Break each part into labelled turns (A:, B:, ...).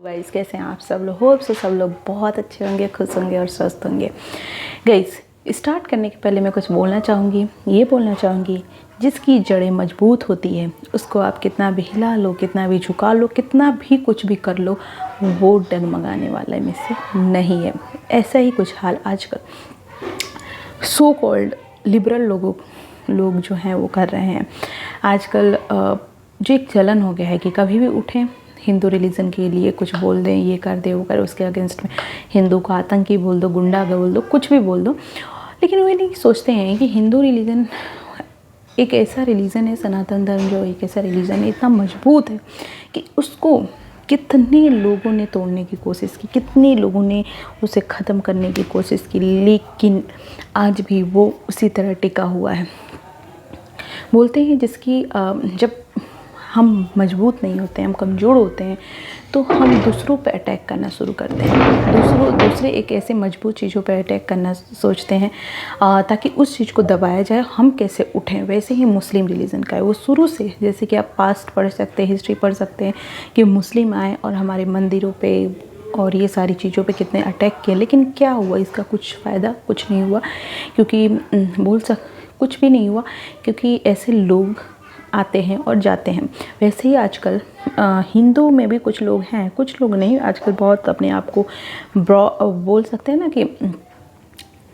A: Guys कैसे हैं आप सब लोग। होप सो सब लोग बहुत अच्छे होंगे, खुश होंगे और स्वस्थ होंगे। गाइस स्टार्ट करने के पहले मैं कुछ बोलना चाहूँगी। ये बोलना चाहूँगी, जिसकी जड़ें मजबूत होती है उसको आप कितना भी हिला लो, कितना भी झुका लो, कितना भी कुछ भी कर लो, वो डगमगाने वाला में से नहीं है। ऐसा ही कुछ हाल आजकल सो कॉल्ड लिबरल लोग जो हैं वो कर रहे हैं। आजकल जो एक चलन हो गया है कि कभी भी उठें हिंदू रिलीजन के लिए कुछ बोल दें, ये कर दे वो कर, उसके अगेंस्ट में हिंदू को आतंकी बोल दो, गुंडा बोल दो, कुछ भी बोल दो। लेकिन वो ये नहीं सोचते हैं कि हिंदू रिलीजन एक ऐसा रिलीजन है, सनातन धर्म जो एक ऐसा रिलीजन है, इतना मजबूत है कि उसको कितने लोगों ने तोड़ने की कोशिश की, कितने लोगों ने उसे ख़त्म करने की कोशिश की, लेकिन आज भी वो उसी तरह टिका हुआ है। बोलते हैं जिसकी जब हम मजबूत नहीं होते हैं, हम कमज़ोर होते हैं, तो हम दूसरों पे अटैक करना शुरू करते हैं। दूसरे एक ऐसे मजबूत चीज़ों पे अटैक करना सोचते हैं ताकि उस चीज़ को दबाया जाए, हम कैसे उठें। वैसे ही मुस्लिम रिलीजन का है, वो शुरू से, जैसे कि आप पास्ट पढ़ सकते हैं, हिस्ट्री पढ़ सकते हैं कि मुस्लिम आए और हमारे मंदिरों पे और ये सारी चीज़ों पे कितने अटैक किए। लेकिन क्या हुआ, इसका कुछ फ़ायदा कुछ नहीं हुआ, क्योंकि कुछ भी नहीं हुआ, क्योंकि ऐसे लोग आते हैं और जाते हैं। वैसे ही आजकल हिंदू में भी कुछ लोग हैं, कुछ लोग नहीं, आजकल बहुत अपने आप को बोल सकते हैं ना कि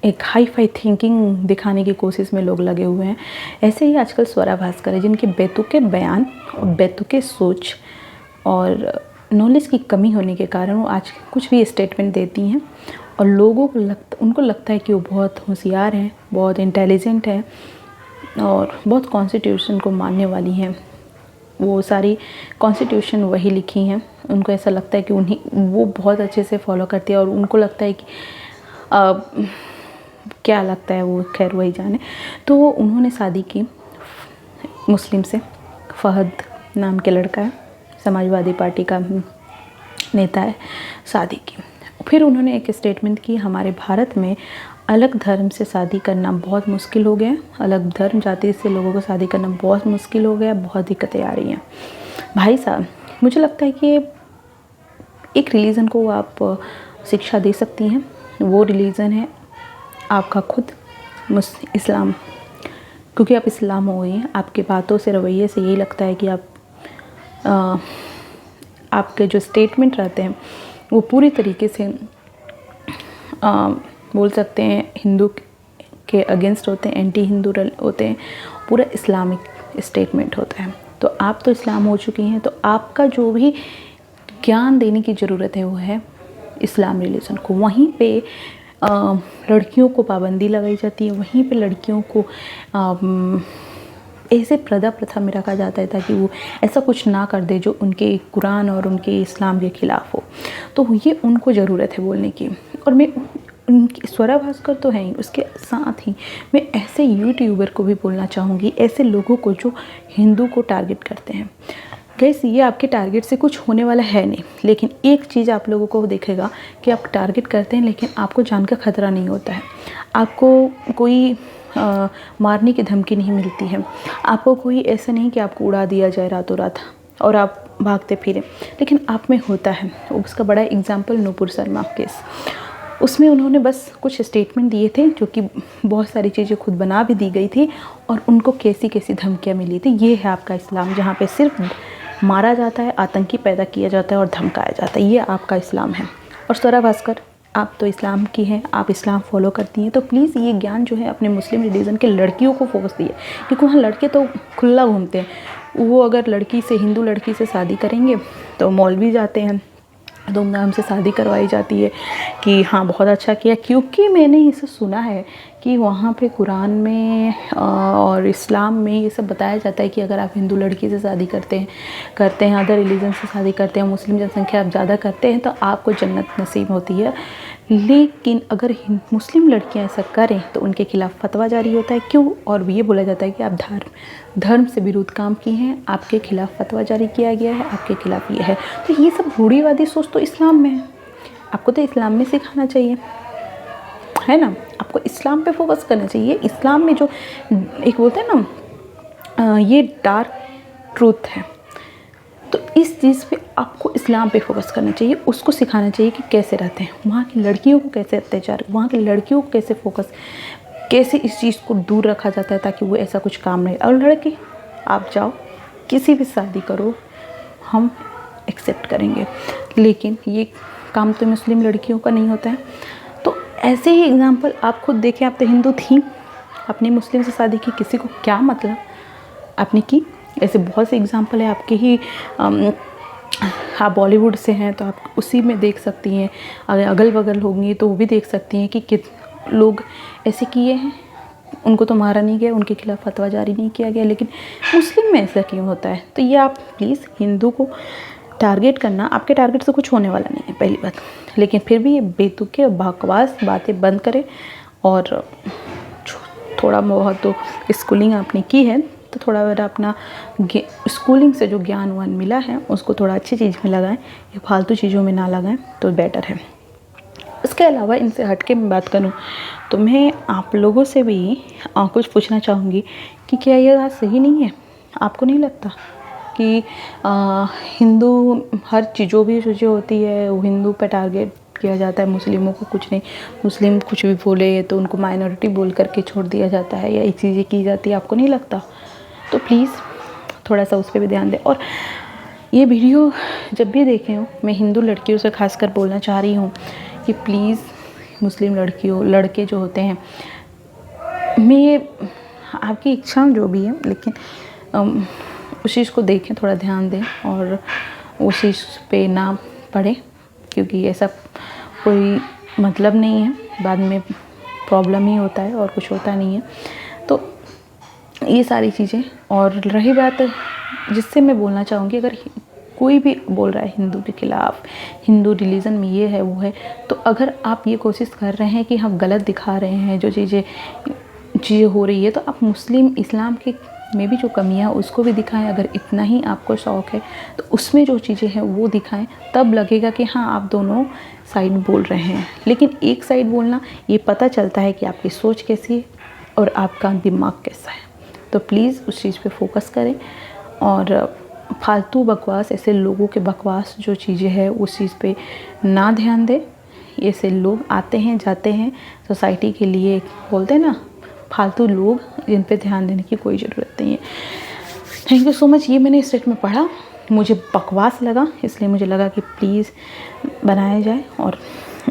A: एक हाई फाई थिंकिंग दिखाने की कोशिश में लोग लगे हुए हैं। ऐसे ही आजकल स्वरा भास्कर है, जिनके बेतुके बयान और बेतुके सोच और नॉलेज की कमी होने के कारण वो आज कुछ भी स्टेटमेंट देती हैं और लोगों को उनको लगता है कि वो बहुत होशियार हैं, बहुत इंटेलिजेंट हैं और बहुत कॉन्स्टिट्यूशन को मानने वाली हैं। वो सारी कॉन्स्टिट्यूशन वही लिखी हैं, उनको ऐसा लगता है कि वो बहुत अच्छे से फॉलो करती है और उनको लगता है कि क्या लगता है वो, खैर वही जाने। तो उन्होंने शादी की मुस्लिम से, फहद नाम के लड़का है, समाजवादी पार्टी का नेता है, शादी की। फिर उन्होंने एक स्टेटमेंट की, हमारे भारत में अलग धर्म से शादी करना बहुत मुश्किल हो गया, अलग धर्म जाति से लोगों को शादी करना बहुत मुश्किल हो गया, बहुत दिक्कतें आ रही हैं। भाई साहब, मुझे लगता है कि एक रिलीजन को आप शिक्षा दे सकती हैं, वो रिलीजन है आपका खुद इस्लाम, क्योंकि आप इस्लाम हो गई हैं। आपके बातों से, रवैये से यही लगता है कि आपके जो स्टेटमेंट रहते हैं वो पूरी तरीके से बोल सकते हैं हिंदू के अगेंस्ट होते हैं, एंटी हिंदू होते हैं, पूरा इस्लामिक स्टेटमेंट होता है। तो आप तो इस्लाम हो चुकी हैं, तो आपका जो भी ज्ञान देने की ज़रूरत है वो है इस्लाम रिलीजन को। वहीं पे लड़कियों को पाबंदी लगाई जाती है, वहीं पे लड़कियों को ऐसे प्रथा में रखा जाता है ताकि वो ऐसा कुछ ना कर दे जो उनके कुरान और उनके इस्लाम के ख़िलाफ़ हो। तो ये उनको ज़रूरत है बोलने की। और मैं उनकी स्वरा भास्कर तो है ही, उसके साथ ही मैं ऐसे यूट्यूबर को भी बोलना चाहूँगी, ऐसे लोगों को जो हिंदू को टारगेट करते हैं। गैस ये आपके टारगेट से कुछ होने वाला है नहीं, लेकिन एक चीज़ आप लोगों को दिखेगा कि आप टारगेट करते हैं लेकिन आपको जान का खतरा नहीं होता है, आपको कोई मारने की धमकी नहीं मिलती है, आपको कोई ऐसा नहीं कि आपको उड़ा दिया जाए रातों रात और आप भागते फिरें, लेकिन आप में होता है। उसका बड़ा एग्जाम्पल नूपुर शर्मा केस, उसमें उन्होंने बस कुछ स्टेटमेंट दिए थे जो कि बहुत सारी चीज़ें खुद बना भी दी गई थी और उनको कैसी कैसी धमकियाँ मिली थी। ये है आपका इस्लाम, जहाँ पे सिर्फ मारा जाता है, आतंकी पैदा किया जाता है और धमकाया जाता है। ये आपका इस्लाम है। और स्वरा भास्कर, आप तो इस्लाम की हैं, आप इस्लाम फॉलो करती हैं, तो प्लीज़ ये ज्ञान जो है अपने मुस्लिम रिलीजन के लड़कियों को फोकस दिए, क्योंकि वहाँ लड़के तो खुला घूमते हैं। वो अगर लड़की से, हिंदू लड़की से शादी करेंगे तो मौलवी जाते हैं, धूमधाम से शादी करवाई जाती है कि हाँ बहुत अच्छा किया, क्योंकि मैंने इसे सुना है कि वहाँ पे कुरान में और इस्लाम में ये सब बताया जाता है कि अगर आप हिंदू लड़की से शादी करते हैं अदर रिलीजन से शादी करते हैं, मुस्लिम जनसंख्या आप ज़्यादा करते हैं तो आपको जन्नत नसीब होती है। लेकिन अगर मुस्लिम लड़कियां ऐसा करें तो उनके खिलाफ़ फतवा जारी होता है। क्यों? और ये बोला जाता है कि आप धर्म से विरुद्ध काम किए हैं, आपके खिलाफ़ फतवा जारी किया गया है, आपके खिलाफ़ ये है। तो ये सब रूढ़िवादी सोच तो इस्लाम में है, आपको तो इस्लाम में सिखाना चाहिए, है ना। आपको इस्लाम पे फोकस करना चाहिए। इस्लाम में जो एक बोलते हैं ना, ये डार्क ट्रूथ है, तो इस चीज़ पे आपको इस्लाम पे फोकस करना चाहिए, उसको सिखाना चाहिए कि कैसे रहते हैं, वहाँ की लड़कियों को कैसे अत्याचार, वहाँ की लड़कियों को कैसे फोकस, कैसे इस चीज़ को दूर रखा जाता है ताकि वो ऐसा कुछ काम नहीं। और लड़के आप जाओ किसी भी शादी करो, हम एक्सेप्ट करेंगे, लेकिन ये काम तो मुस्लिम लड़कियों का नहीं होता है। तो ऐसे ही एग्जाम्पल आप खुद देखें, आप तो हिंदू थी, अपनी मुस्लिम से शादी की, किसी को क्या मतलब, आपने की। ऐसे बहुत से एग्जाम्पल है आपके ही, आप बॉलीवुड से हैं तो आप उसी में देख सकती हैं, अगर अगल बगल होंगी तो वो भी देख सकती हैं कि लोग ऐसे किए हैं, उनको तो मारा नहीं गया, उनके खिलाफ फतवा जारी नहीं किया गया, लेकिन मुस्लिम में ऐसा क्यों होता है। तो ये आप प्लीज़ हिंदू को टारगेट करना, आपके टारगेट से कुछ होने वाला नहीं है पहली बात, लेकिन फिर भी ये बेतुके बकवास बातें बंद करें। और थोड़ा बहुत तो स्कूलिंग आपने की है तो थोड़ा बड़ा अपना स्कूलिंग से जो ज्ञान वान मिला है उसको थोड़ा अच्छी चीज़ में लगाएं, ये फालतू चीज़ों में ना लगाएं तो बेटर है। इसके अलावा इनसे हट के मैं बात करूं तो मैं आप लोगों से भी कुछ पूछना चाहूँगी कि क्या ये बात सही नहीं है? आपको नहीं लगता कि हिंदू हर चीज़ों भी जो होती है वो हिंदू पे टारगेट किया जाता है, मुस्लिमों को कुछ नहीं, मुस्लिम कुछ भी बोले तो उनको माइनॉरिटी बोल करके छोड़ दिया जाता है, या ये चीज़ें की जाती है, आपको नहीं लगता? तो प्लीज़ थोड़ा सा उस पर भी ध्यान दें। और ये वीडियो जब भी देखे हो, मैं हिंदू लड़कियों से खासकर बोलना चाह रही हूँ कि प्लीज़ मुस्लिम लड़कियों लड़के जो होते हैं, मैं आपकी इच्छा जो भी है, लेकिन उस चीज़ को देखें, थोड़ा ध्यान दें और उस चीज़ पे ना पढ़ें, क्योंकि ऐसा कोई मतलब नहीं है, बाद में प्रॉब्लम ही होता है और कुछ होता नहीं है। तो ये सारी चीज़ें। और रही बात जिससे मैं बोलना चाहूँगी, अगर कोई भी बोल रहा है हिंदू के खिलाफ़, हिंदू रिलीजन में ये है वो है, तो अगर आप ये कोशिश कर रहे हैं कि हम गलत दिखा रहे हैं, जो चीज़ें हो रही है, तो आप मुस्लिम इस्लाम के में भी जो कमियां उसको भी दिखाएं। अगर इतना ही आपको शौक़ है तो उसमें जो चीज़ें हैं वो दिखाएं, तब लगेगा कि हाँ आप दोनों साइड बोल रहे हैं। लेकिन एक साइड बोलना, ये पता चलता है कि आपकी सोच कैसी है और आपका दिमाग कैसा है। तो प्लीज़ उस चीज़ पे फोकस करें और फालतू बकवास, ऐसे लोगों के बकवास जो चीज़ें हैं उस चीज़ पे ना ध्यान दें। ऐसे लोग आते हैं जाते हैं सोसाइटी के लिए, बोलते हैं ना, फालतू लोग, जिन पे ध्यान देने की कोई ज़रूरत नहीं है। Thank you so much. ये मैंने स्टेट में पढ़ा, मुझे बकवास लगा, इसलिए मुझे लगा कि प्लीज़ बनाया जाए और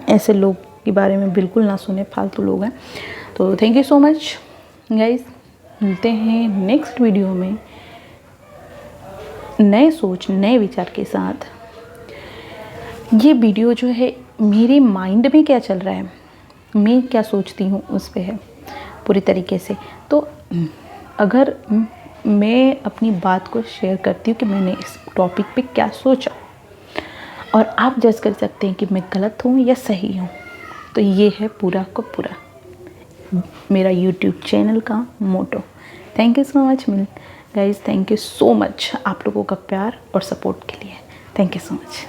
A: ऐसे लोग के बारे में बिल्कुल ना सुने, फालतू लोग हैं। तो thank you so much guys, मिलते हैं नेक्स्ट वीडियो में नए सोच नए विचार के साथ। ये वीडियो जो है मेरे माइंड में क्या चल रहा है, मैं क्या सोचती हूँ उस पे है पूरी तरीके से। तो अगर मैं अपनी बात को शेयर करती हूँ कि मैंने इस टॉपिक पे क्या सोचा, और आप जज कर सकते हैं कि मैं गलत हूँ या सही हूँ। तो ये है पूरा का पूरा मेरा YouTube चैनल का motto. Thank you so much guys, thank you so much आप लोगों का प्यार और सपोर्ट के लिए। Thank you so much.